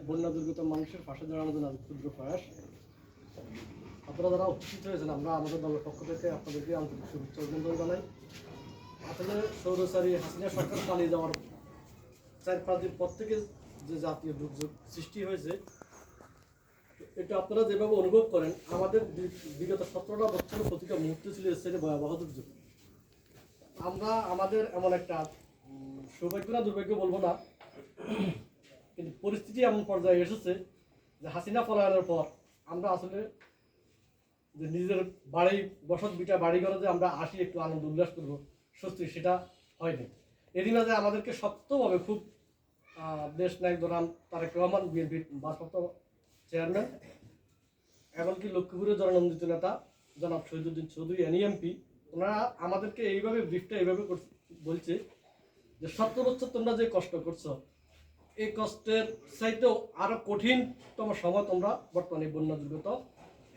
বন্যা দুর্গত মানুষের পাশে দাঁড়ানোর জন্য ক্ষুদ্র প্রয়াস। আপনারা যারা উপস্থিত হয়েছেন, আমরা আমাদের দলের পক্ষ থেকে আপনাদেরকে আন্তরিক শুভেচ্ছা অভিনন্দন জানাই। আসলে স্বৈরাচারী হাসিনা সরকার পালিয়ে যাওয়ার 4-5 দিন পর থেকে যে জাতীয় দুর্যোগ সৃষ্টি হয়েছে, এটা আপনারা যেভাবে অনুভব করেন, আমাদের বিগত 17টা বছরের প্রতিটা মুহূর্তে ছিল এর ভয়াবহ দুর্যোগ। আমরা আমাদের এমন একটা সৌভাগ্য না দুর্ভাগ্য বলবো না, কিন্তু পরিস্থিতি এমন পর্যায়ে এসেছে যে হাসিনা পলায়নের পর আমরা আসলে যে নিজের বাড়ি বসত বিটা বাড়ি ঘরে যে আমরা আসি একটু আনন্দ উল্লাস করবো, সত্যি সেটা হয়নি। এদিন যে আমাদেরকে শক্তভাবে খুব দেশ নায়ক জনাব তারেক রহমান, বিএনপির ভারপ্রাপ্ত চেয়ারম্যান, এমনকি লক্ষ্মীপুরের জননন্দিত নেতা জনাব শহীদুদ্দিন চৌধুরী এনইএমপি, ওনারা আমাদেরকে এইভাবে ব্রিফটা এইভাবে বলছে যে 17 বছর তোমরা যে কষ্ট করছো, এই কষ্টের চাইতেও আরো কঠিনতম সময় তোমরা বর্তমানে বন্যা দুর্গত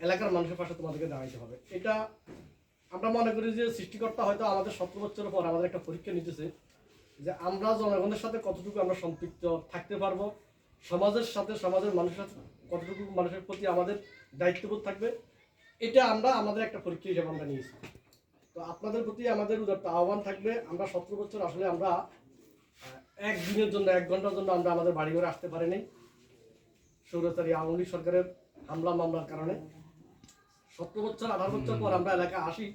এলাকার মানুষের পাশে তোমাদেরকে দাঁড়াইতে হবে। এটা আমরা মনে করি যে সৃষ্টিকর্তা হয়তো আমাদের 17 বছরের পর আমাদের একটা পরীক্ষা নিতেছে যে আমরা জনগণের সাথে কতটুকু আমরা সম্পৃক্ত থাকতে পারবো, সমাজের সাথে সমাজের মানুষের সাথে কতটুকু মানুষের প্রতি আমাদের দায়িত্ববোধ থাকবে। এটা আমরা আমাদের একটা পরীক্ষা হিসেবে আমরা নিয়েছি। তো আপনাদের প্রতি আমাদের উদাত্ত আহ্বান থাকবে, আমরা 17 বছর আসলে আমরা একদিনের জন্য 1 ঘন্টার জন্য আমরা আমাদের বাড়িঘরে আসতে পারিনি স্বৈরাচারী আওয়ামী লীগ সরকারের হামলা মামলার কারণে। 17 বছর 18 বছর পর আমরা এলাকায় আসি।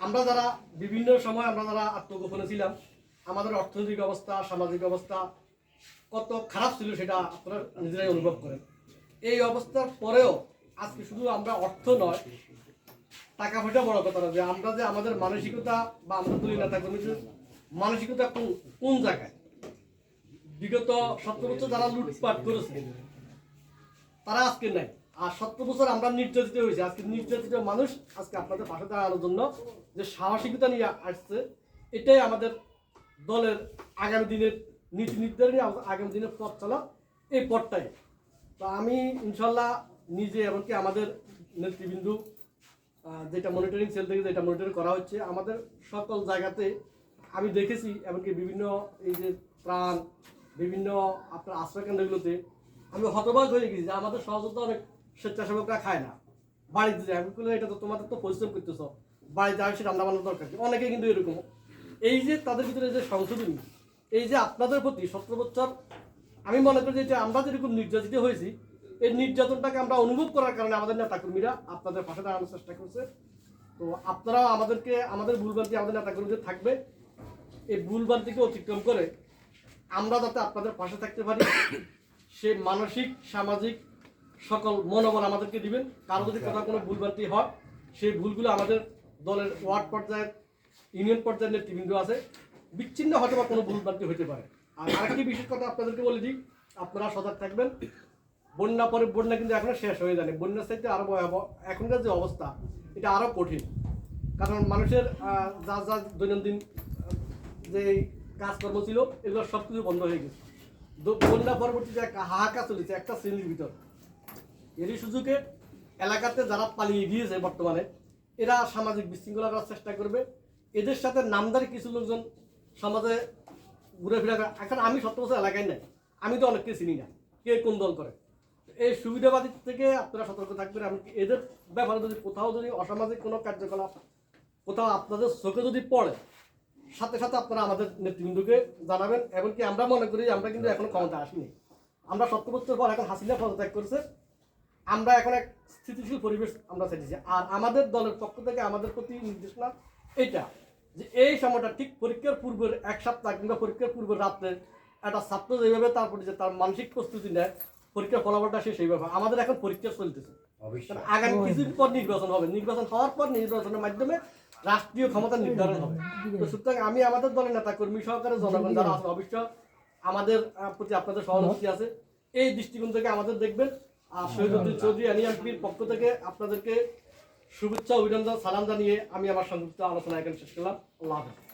আমরা যারা বিভিন্ন সময় আমরা যারা আত্মগোপনে ছিলাম, আমাদের অর্থনৈতিক অবস্থা, সামাজিক অবস্থা কত খারাপ ছিল সেটা আপনারা নিজেরাই অনুভব করেন। এই অবস্থার পরেও আজকে শুধু আমরা অর্থ নয়, টাকা পয়সা বড় কথা না, যে আমরা যে আমাদের মানসিকতা বা আমরা দলীয় নেতা কর্মীদের মানসিকতা কোন জায়গায়, বিগত 17 বছর যারা লুটপাট করেছে তারা আজকে নাই। আর 17 বছর আমরা নির্যাতিত হয়েছি, আজকে নির্যাতিত মানুষ আজকে আপনাদের পাশে দাঁড়ানোর জন্য যে সাহসিকতা নিয়ে আসছে, এটাই আমাদের দলের আগামী দিনের নীতি নির্ধারণী, আগামী দিনের পথ চলা এই পথটাই। তো আমি ইনশাল্লাহ নিজে, এমনকি আমাদের নেতৃবৃন্দ যেটা মনিটরিং সেল থেকে যেটা মনিটরিং করা হচ্ছে, আমাদের সকল জায়গাতে আমি দেখেছি, এমনকি বিভিন্ন এই যে ত্রাণ, বিভিন্ন আপনার আশ্রয়কেন্দ্রগুলোতে আমি হতবাক হয়ে গেছি যে আমাদের সহযোগিতা অনেক স্বেচ্ছাসেবকরা খায় না, বাড়িতে যায়। আমি বললাম এটা তো তোমাদের তো পরিশ্রম করতেছ, বাড়িতে আসে রান্না বান্নার দরকার। অনেকে কিন্তু এরকম, এই যে তাদের ভিতরে যে সংশোধনী, এই যে আপনাদের প্রতি 17 বছর আমি মনে করি যে আমরা যেরকম নির্যাতিত হয়েছি, এই নির্যাতনটাকে আমরা অনুভব করার কারণে আমাদের নেতাকর্মীরা আপনাদের পাশে দাঁড়ানোর চেষ্টা করছে। তো আপনারাও আমাদেরকে, আমাদের ভুলভ্রান্তি আমাদের নেতাকর্মীদের থাকবে, এই ভুলভ্রান্তিকে অতিক্রম করে আমরা যাতে আপনাদের পাশে থাকতে পারি, সে মানসিক সামাজিক সকল মনোবল আমাদেরকে দিবেন। কারো যদি কোথাও কোনো ভুলভ্রান্তি হয়, সেই ভুলগুলো আমাদের দলের ওয়ার্ড পর্যায়ের, ইউনিয়ন পর্যায়ের নেতৃবৃন্দ আছে, বিচ্ছিন্ন হয়তো বা কোনো ভুলভ্রান্তি হতে পারে। আর আরেকটি বিশেষ কথা আপনাদেরকে বলে দিই, আপনারা সজাগ থাকবেন। বন্যা পরে বন্যা কিন্তু এখনো শেষ হয়ে যায়নি, বন্যার চাইতে আরো ভয়াবহ এখনকার যে অবস্থা, এটা আরো কঠিন। কারণ মানুষের যা যা দৈনন্দিন যে কাজকর্ম ছিল, এগুলো সব কিছু বন্ধ হয়ে গেছে। বন্যা পরবর্তীতে একটা হাহাকার চলেছে একটা শ্রেণীর ভিতর। এরই সুযোগে এলাকাতে যারা পালিয়ে গিয়েছে বর্তমানে, এরা সামাজিক বিশৃঙ্খলা করার চেষ্টা করবে। এদের সাথে নামদারি কিছু লোকজন সমাজে ঘুরে ফিরে। এখন আমি 17 বছর এলাকায় নাই, আমি তো অনেককে চিনি না কে কোন দল করে। এই সুবিধাবাদী থেকে আপনারা সতর্ক থাকবেন। এমনকি এদের ব্যাপারে যদি কোথাও যদি অসামাজিক কোনো কার্যকলাপ কোথাও আপনাদের চোখে যদি পড়ে, সাথে সাথে আপনারা আমাদের নেতৃবৃন্দকে জানাবেন। এমনকি আমরা মনে করি আমরা কিন্তু এখনো ক্ষমতা আসিনি, আমরা 17 বছর পর এখন হাসিনা পদত্যাগ করেছে, আমরা এখন এক স্থিতিশীল পরিবেশ আমরা চাইছি। আর আমাদের দলের পক্ষ থেকে আমাদের প্রতি নির্দেশনা এইটা যে এই সময়টা ঠিক পরীক্ষার পূর্বের 1 সপ্তাহ কিংবা পরীক্ষার পূর্বের রাত্রে একটা ছাত্র যেভাবে তারপরে যে তার মানসিক প্রস্তুতি নেয় পরীক্ষার ফলাফলটা সেইভাবে আমাদের এখন পরীক্ষা চলতেছে। আগামী কিছুদিন পর নির্বাচন হবে, নির্বাচন হওয়ার পর নির্বাচনের মাধ্যমে রাষ্ট্রীয় ক্ষমতা নির্ধারণ হবে। তো সুতরাং আমি আমাদের দলের নেতা কর্মী সহকারে জনগণ যারা আছে, অবশ্যই আমাদের প্রতি আপনাদের সহানুভূতি আছে, এই দৃষ্টিকোণ থেকে আমাদের দেখবেন। আর শহীদুদ্দিন চৌধুরী এনইএমপির পক্ষ থেকে আপনাদেরকে শুভেচ্ছা অভিনন্দন সালাম জানিয়ে আমি আমার সংযুক্ত আলোচনা এখানে শেষ করলাম। আল্লাহ হাফেজ।